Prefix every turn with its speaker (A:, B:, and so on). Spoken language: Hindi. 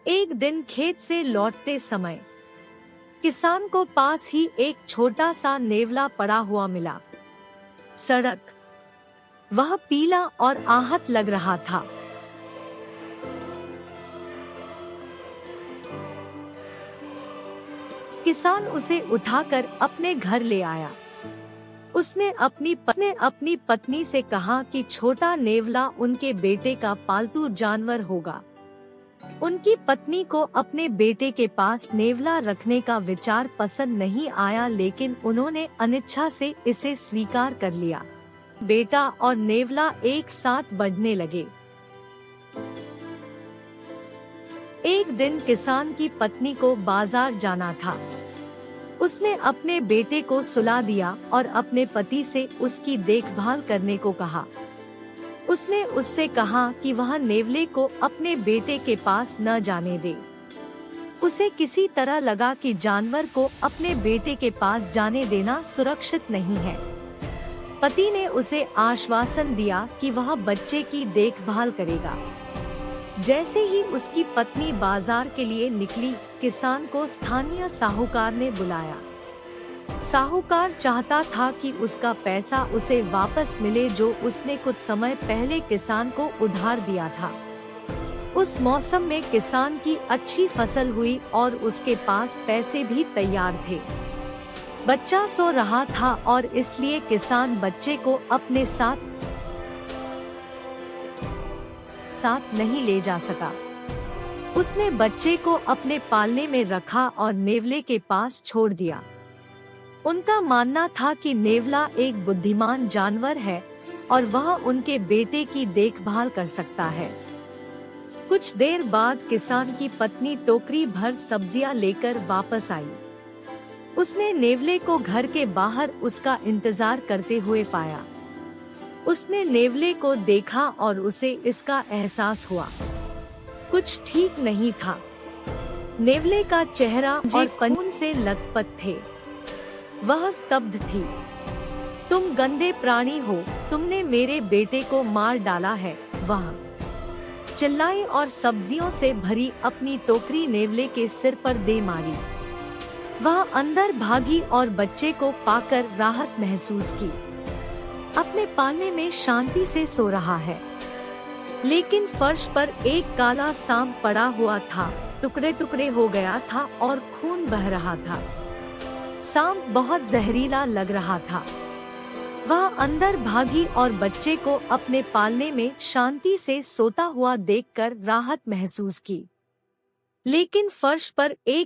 A: एक दिन खेत से लौटते समय किसान को पास ही एक छोटा सा नेवला पड़ा हुआ मिला। सड़क वह पीला और आहत लग रहा था। किसान उसे उठाकर अपने घर ले आया। उसने अपनी पत्नी से कहा कि छोटा नेवला उनके बेटे का पालतू जानवर होगा। उनकी पत्नी को अपने बेटे के पास नेवला रखने का विचार पसंद नहीं आया, लेकिन उन्होंने अनिच्छा से इसे स्वीकार कर लिया। बेटा और नेवला एक साथ बढ़ने लगे। एक दिन किसान की पत्नी को बाजार जाना था। उसने अपने बेटे को सुला दिया और अपने पति से उसकी देखभाल करने को कहा। उसने उससे कहा कि वह नेवले को अपने बेटे के पास न जाने दे। उसे किसी तरह लगा कि जानवर को अपने बेटे के पास जाने देना सुरक्षित नहीं है। पति ने उसे आश्वासन दिया कि वह बच्चे की देखभाल करेगा। जैसे ही उसकी पत्नी बाजार के लिए निकली, किसान को स्थानीय साहूकार ने बुलाया। साहूकार चाहता था कि उसका पैसा उसे वापस मिले जो उसने कुछ समय पहले किसान को उधार दिया था। उस मौसम में किसान की अच्छी फसल हुई और उसके पास पैसे भी तैयार थे। बच्चा सो रहा था और इसलिए किसान बच्चे को अपने साथ नहीं ले जा सका। उसने बच्चे को अपने पालने में रखा और नेवले के पास छोड़ दिया। उनका मानना था कि नेवला एक बुद्धिमान जानवर है और वह उनके बेटे की देखभाल कर सकता है। कुछ देर बाद किसान की पत्नी टोकरी भर सब्जियां लेकर वापस आई। उसने नेवले को घर के बाहर उसका इंतजार करते हुए पाया। उसने नेवले को देखा और उसे इसका एहसास हुआ। कुछ ठीक नहीं था। नेवले का चेहरा और खून से लथपथ थे। वह स्तब्ध थी। तुम गंदे प्राणी हो, तुमने मेरे बेटे को मार डाला है, वह चिल्लाई और सब्जियों से भरी अपनी टोकरी नेवले के सिर पर दे मारी। वह अंदर भागी और बच्चे को पाकर राहत महसूस की। अपने पालने में शांति से सो रहा है, लेकिन फर्श पर एक काला सांप पड़ा हुआ था। टुकड़े टुकड़े हो गया था और खून बह रहा था। सांप बहुत जहरीला लग रहा था। वह अंदर भागी और बच्चे को अपने पालने में शांति से सोता हुआ देखकर राहत महसूस की, लेकिन फर्श पर एक